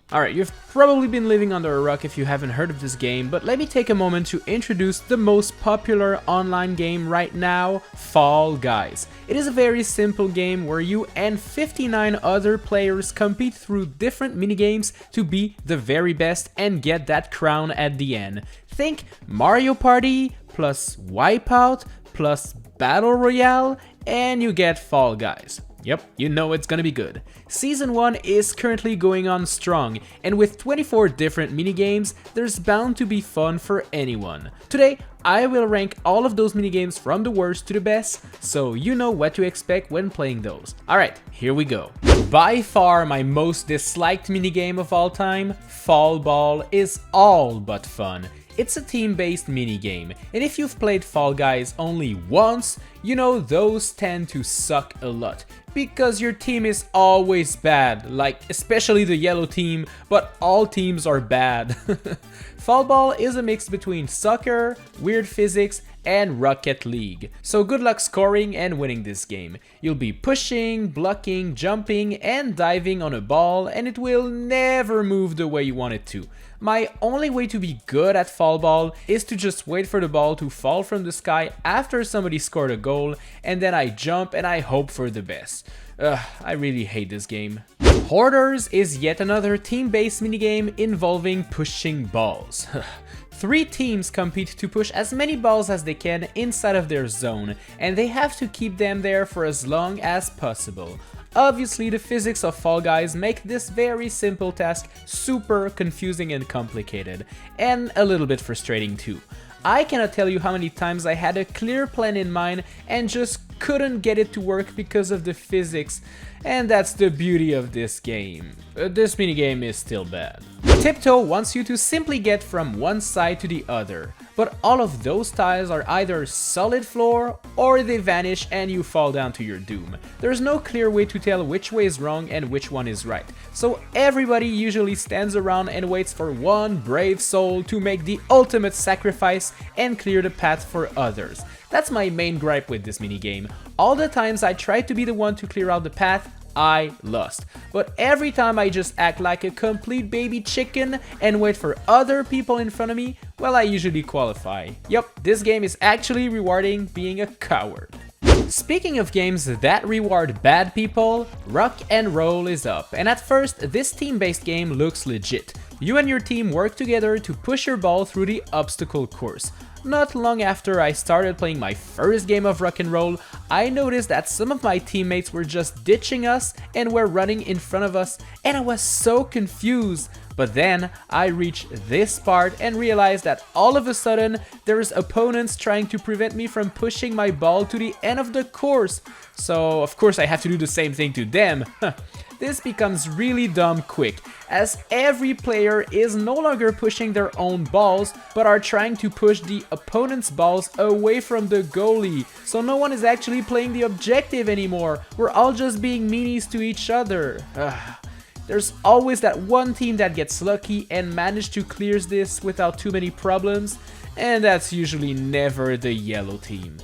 Alright, you've probably been living under a rock if you haven't heard of this game, but let me take a moment to introduce the most popular online game right now, Fall Guys. It is a very simple game where you and 59 other players compete through different minigames to be the very best and get that crown at the end. Think Mario Party plus Wipeout plus Battle Royale and you get Fall Guys. Yep, you know it's gonna be good. Season 1 is currently going on strong, and with 24 different minigames, there's bound to be fun for anyone. Today, I will rank all of those minigames from the worst to the best, so you know what to expect when playing those. Alright, here we go. By far my most disliked minigame of all time, Fall Ball, is all but fun. It's a team-based minigame, and if you've played Fall Guys only once, you know those tend to suck a lot, because your team is always bad, like especially the yellow team, but all teams are bad. Fall Ball is a mix between soccer, weird physics, and Rocket League. So good luck scoring and winning this game. You'll be pushing, blocking, jumping, and diving on a ball, and it will never move the way you want it to. My only way to be good at Fall Ball is to just wait for the ball to fall from the sky after somebody scored a goal, and then I jump and I hope for the best. I really hate this game. Hoarders is yet another team-based minigame involving pushing balls. 3 teams compete to push as many balls as they can inside of their zone, and they have to keep them there for as long as possible. Obviously, the physics of Fall Guys make this very simple task super confusing and complicated, and a little bit frustrating too. I cannot tell you how many times I had a clear plan in mind and just couldn't get it to work because of the physics, and that's the beauty of this game. This minigame is still bad. Tiptoe wants you to simply get from one side to the other, but all of those tiles are either solid floor or they vanish and you fall down to your doom. There's no clear way to tell which way is wrong and which one is right, so everybody usually stands around and waits for one brave soul to make the ultimate sacrifice and clear the path for others. That's my main gripe with this minigame. All the times I tried to be the one to clear out the path, I lost. But every time I just act like a complete baby chicken and wait for other people in front of me, well, I usually qualify. Yup, this game is actually rewarding being a coward. Speaking of games that reward bad people, Rock and Roll is up, and at first this team-based game looks legit. You and your team work together to push your ball through the obstacle course. Not long after I started playing my first game of Rock and Roll, I noticed that some of my teammates were just ditching us and were running in front of us, and I was so confused. But then I reached this part and realized that all of a sudden there's opponents trying to prevent me from pushing my ball to the end of the course. So of course I have to do the same thing to them. This becomes really dumb quick, as every player is no longer pushing their own balls, but are trying to push the opponent's balls away from the goalie. So no one is actually playing the objective anymore, we're all just being meanies to each other. There's always that one team that gets lucky and manages to clear this without too many problems, and that's usually never the yellow team.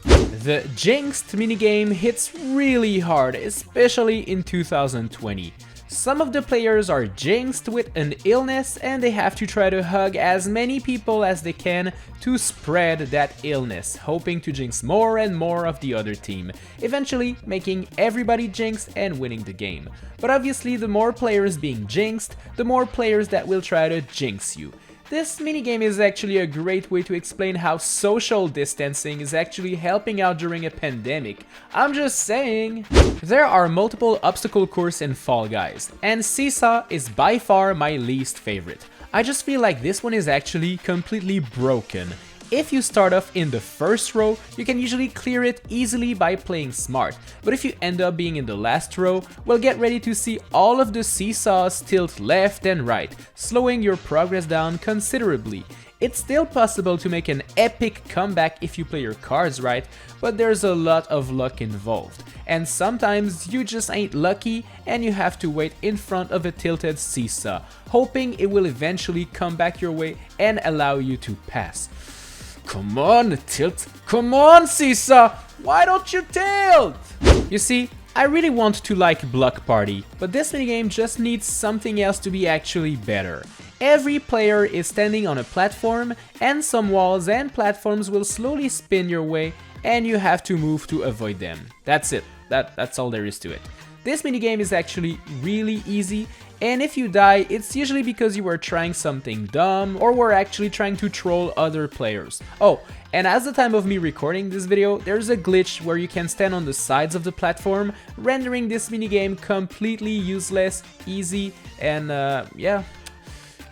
The JINXED minigame hits really hard, especially in 2020. Some of the players are jinxed with an illness and they have to try to hug as many people as they can to spread that illness, hoping to jinx more and more of the other team, eventually making everybody jinxed and winning the game. But obviously the more players being jinxed, the more players that will try to jinx you. This minigame is actually a great way to explain how social distancing is actually helping out during a pandemic. I'm just saying. There are multiple obstacle courses in Fall Guys, and Seesaw is by far my least favorite. I just feel like this one is actually completely broken. If you start off in the first row, you can usually clear it easily by playing smart, but if you end up being in the last row, well, get ready to see all of the seesaws tilt left and right, slowing your progress down considerably. It's still possible to make an epic comeback if you play your cards right, but there's a lot of luck involved, and sometimes you just ain't lucky and you have to wait in front of a tilted seesaw, hoping it will eventually come back your way and allow you to pass. Come on, tilt. Come on, Seesaw. Why don't you tilt? You see, I really want to like Block Party, but this minigame just needs something else to be actually better. Every player is standing on a platform, and some walls and platforms will slowly spin your way, and you have to move to avoid them. That's it. That's all there is to it. This minigame is actually really easy, and if you die, it's usually because you were trying something dumb or were actually trying to troll other players. Oh, and as the time of me recording this video, there's a glitch where you can stand on the sides of the platform, rendering this minigame completely useless, easy, and yeah,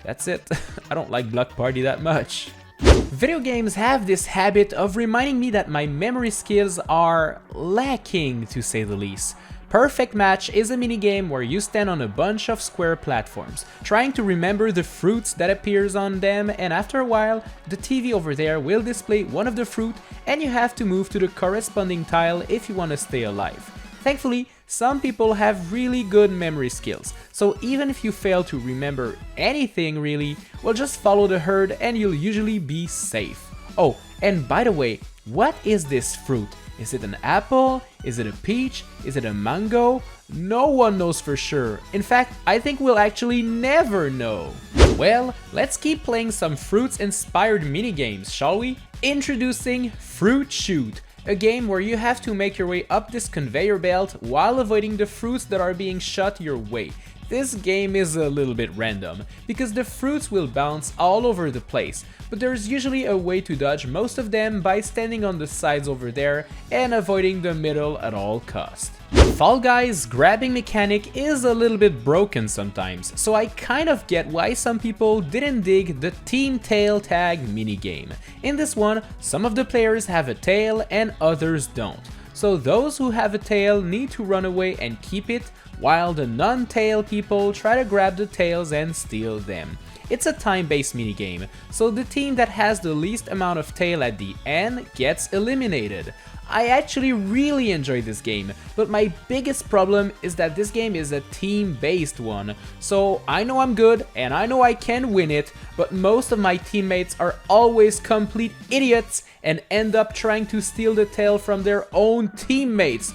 that's it. I don't like Block Party that much. Video games have this habit of reminding me that my memory skills are lacking, to say the least. Perfect Match is a minigame where you stand on a bunch of square platforms, trying to remember the fruits that appears on them, and after a while, the TV over there will display one of the fruit and you have to move to the corresponding tile if you want to stay alive. Thankfully, some people have really good memory skills, so even if you fail to remember anything really, well, just follow the herd and you'll usually be safe. Oh, and by the way, what is this fruit? Is it an apple? Is it a peach? Is it a mango? No one knows for sure. In fact, I think we'll actually never know. Well, let's keep playing some fruits-inspired minigames, shall we? Introducing Fruit Chute, a game where you have to make your way up this conveyor belt while avoiding the fruits that are being shot your way. This game is a little bit random, because the fruits will bounce all over the place, but there's usually a way to dodge most of them by standing on the sides over there and avoiding the middle at all costs. Fall Guys' grabbing mechanic is a little bit broken sometimes, so I kind of get why some people didn't dig the Team Tail Tag minigame. In this one, some of the players have a tail and others don't. So those who have a tail need to run away and keep it, while the non-tail people try to grab the tails and steal them. It's a time-based minigame, so the team that has the least amount of tail at the end gets eliminated. I actually really enjoy this game, but my biggest problem is that this game is a team-based one. So I know I'm good and I know I can win it, but most of my teammates are always complete idiots and end up trying to steal the tail from their own teammates.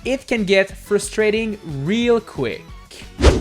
It can get frustrating real quick.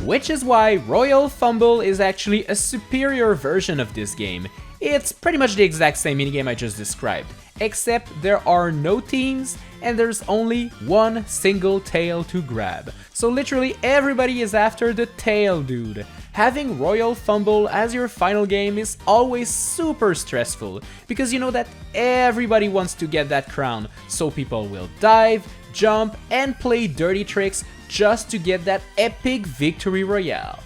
Which is why Royal Fumble is actually a superior version of this game. It's pretty much the exact same minigame I just described, except there are no teams and there's only one single tail to grab. So literally everybody is after the tail dude. Having Royal Fumble as your final game is always super stressful, because you know that everybody wants to get that crown, so people will dive, jump, and play dirty tricks just to get that epic victory royale.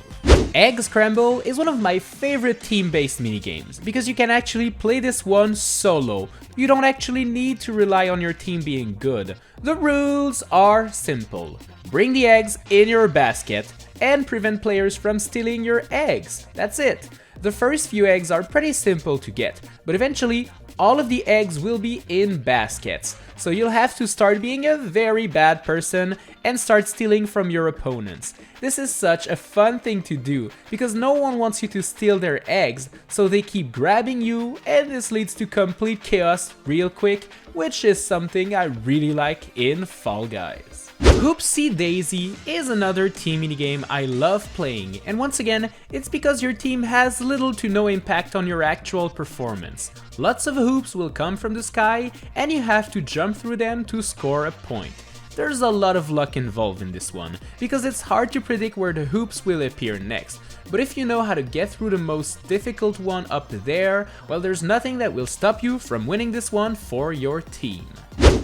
Egg Scramble is one of my favorite team-based minigames, because you can actually play this one solo. You don't actually need to rely on your team being good. The rules are simple. Bring the eggs in your basket and prevent players from stealing your eggs. That's it. The first few eggs are pretty simple to get, but eventually all of the eggs will be in baskets, so you'll have to start being a very bad person and start stealing from your opponents. This is such a fun thing to do, because no one wants you to steal their eggs, so they keep grabbing you, and this leads to complete chaos real quick, which is something I really like in Fall Guys. Hoopsie Daisy is another team minigame I love playing, and once again, it's because your team has little to no impact on your actual performance. Lots of hoops will come from the sky, and you have to jump through them to score a point. There's a lot of luck involved in this one, because it's hard to predict where the hoops will appear next, but if you know how to get through the most difficult one up there, well, there's nothing that will stop you from winning this one for your team.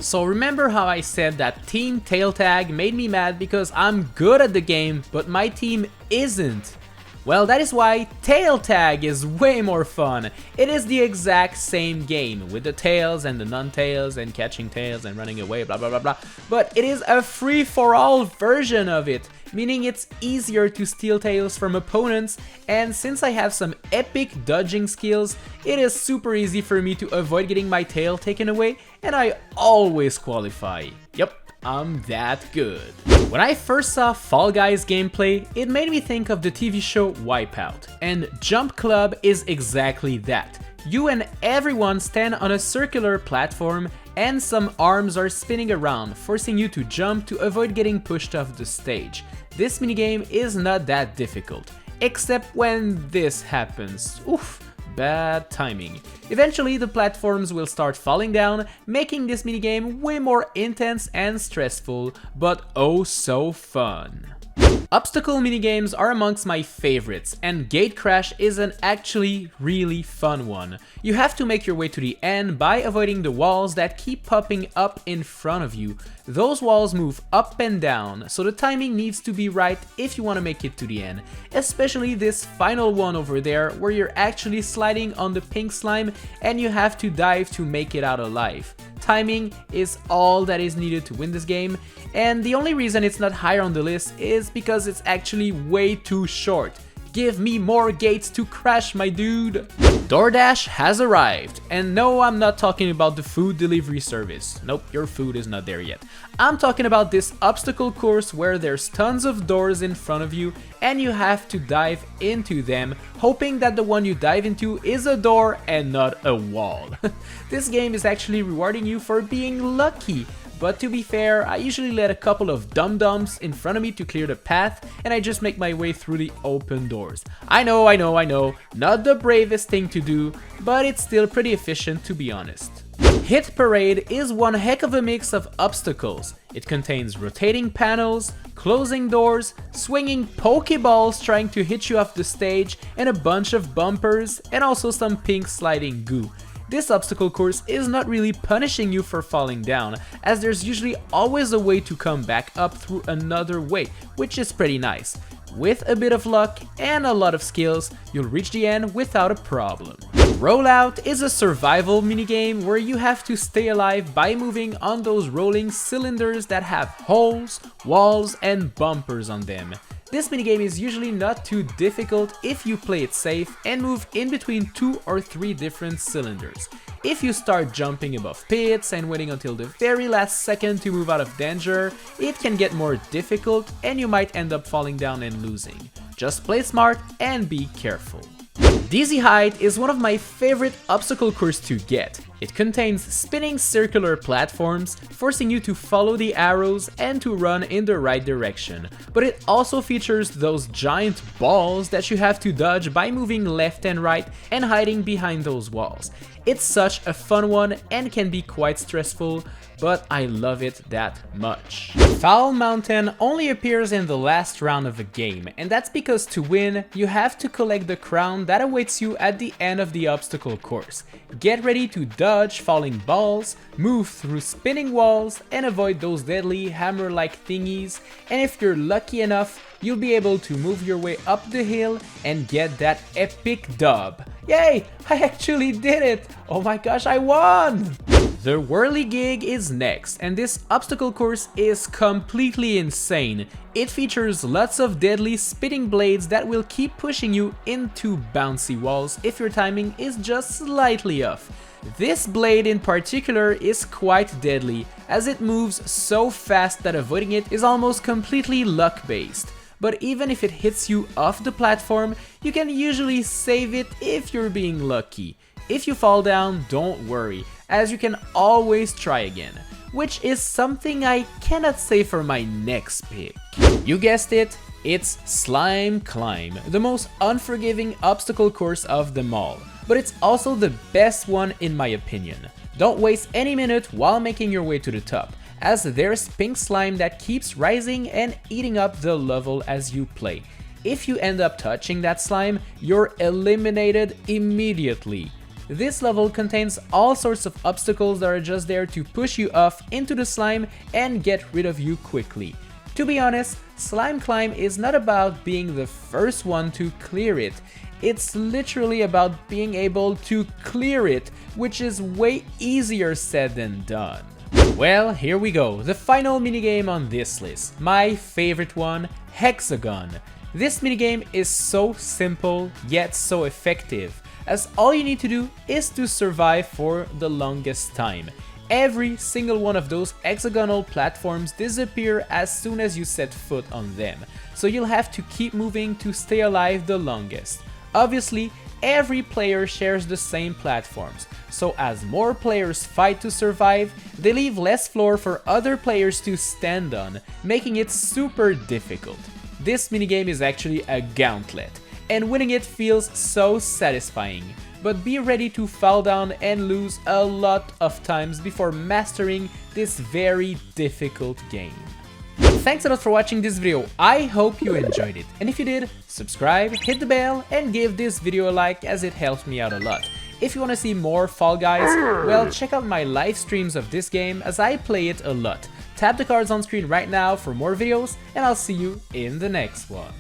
So remember how I said that Team Tail Tag made me mad because I'm good at the game, but my team isn't? Well, that is why Tail Tag is way more fun. It is the exact same game, with the tails and the non-tails and catching tails and running away, blah blah blah blah, but it is a free-for-all version of it, meaning it's easier to steal tails from opponents, and since I have some epic dodging skills, it is super easy for me to avoid getting my tail taken away, and I always qualify. Yep, I'm that good. When I first saw Fall Guys gameplay, it made me think of the TV show Wipeout, and Jump Club is exactly that. You and everyone stand on a circular platform, and some arms are spinning around, forcing you to jump to avoid getting pushed off the stage. This minigame is not that difficult, except when this happens. Oof, bad timing. Eventually the platforms will start falling down, making this minigame way more intense and stressful, but oh so fun. Obstacle minigames are amongst my favorites, and Gate Crash is an actually really fun one. You have to make your way to the end by avoiding the walls that keep popping up in front of you. Those walls move up and down, so the timing needs to be right if you want to make it to the end. Especially this final one over there, where you're actually sliding on the pink slime and you have to dive to make it out alive. Timing is all that is needed to win this game, and the only reason it's not higher on the list is because it's actually way too short. Give me more gates to crash, my dude! DoorDash has arrived, and no, I'm not talking about the food delivery service. Nope, your food is not there yet. I'm talking about this obstacle course where there's tons of doors in front of you and you have to dive into them, hoping that the one you dive into is a door and not a wall. This game is actually rewarding you for being lucky. But to be fair, I usually let a couple of dum-dums in front of me to clear the path, and I just make my way through the open doors. I know, not the bravest thing to do, but it's still pretty efficient, to be honest. Hit Parade is one heck of a mix of obstacles. It contains rotating panels, closing doors, swinging Pokeballs trying to hit you off the stage, and a bunch of bumpers, and also some pink sliding goo. This obstacle course is not really punishing you for falling down, as there's usually always a way to come back up through another way, which is pretty nice. With a bit of luck and a lot of skills, you'll reach the end without a problem. Rollout is a survival minigame where you have to stay alive by moving on those rolling cylinders that have holes, walls, and bumpers on them. This minigame is usually not too difficult if you play it safe and move in between 2 or 3 different cylinders. If you start jumping above pits and waiting until the very last second to move out of danger, it can get more difficult and you might end up falling down and losing. Just play smart and be careful. Dizzy Height is one of my favorite obstacle courses to get. It contains spinning circular platforms, forcing you to follow the arrows and to run in the right direction. But it also features those giant balls that you have to dodge by moving left and right and hiding behind those walls. It's such a fun one and can be quite stressful, but I love it that much. Foul Mountain only appears in the last round of a game, and that's because to win, you have to collect the crown that awaits you at the end of the obstacle course. Get ready to dodge falling balls, move through spinning walls, and avoid those deadly hammer-like thingies, and if you're lucky enough, you'll be able to move your way up the hill and get that epic dub. Yay! I actually did it! Oh my gosh, I won! The Whirligig is next, and this obstacle course is completely insane. It features lots of deadly spitting blades that will keep pushing you into bouncy walls if your timing is just slightly off. This blade in particular is quite deadly, as it moves so fast that avoiding it is almost completely luck-based. But even if it hits you off the platform, you can usually save it if you're being lucky. If you fall down, don't worry, as you can always try again, which is something I cannot say for my next pick. You guessed it, it's Slime Climb, the most unforgiving obstacle course of them all, but it's also the best one in my opinion. Don't waste any minute while making your way to the top, as there's pink slime that keeps rising and eating up the level as you play. If you end up touching that slime, you're eliminated immediately. This level contains all sorts of obstacles that are just there to push you off into the slime and get rid of you quickly. To be honest, Slime Climb is not about being the first one to clear it. It's literally about being able to clear it, which is way easier said than done. Well, here we go, the final minigame on this list, my favorite one, Hexagon. This minigame is so simple, yet so effective, as all you need to do is to survive for the longest time. Every single one of those hexagonal platforms disappear as soon as you set foot on them, so you'll have to keep moving to stay alive the longest. Obviously, every player shares the same platforms, so as more players fight to survive, they leave less floor for other players to stand on, making it super difficult. This minigame is actually a gauntlet, and winning it feels so satisfying, but be ready to fall down and lose a lot of times before mastering this very difficult game. Thanks a lot for watching this video, I hope you enjoyed it, and if you did, subscribe, hit the bell, and give this video a like as it helps me out a lot. If you want to see more Fall Guys, well, check out my live streams of this game as I play it a lot. Tap the cards on screen right now for more videos, and I'll see you in the next one.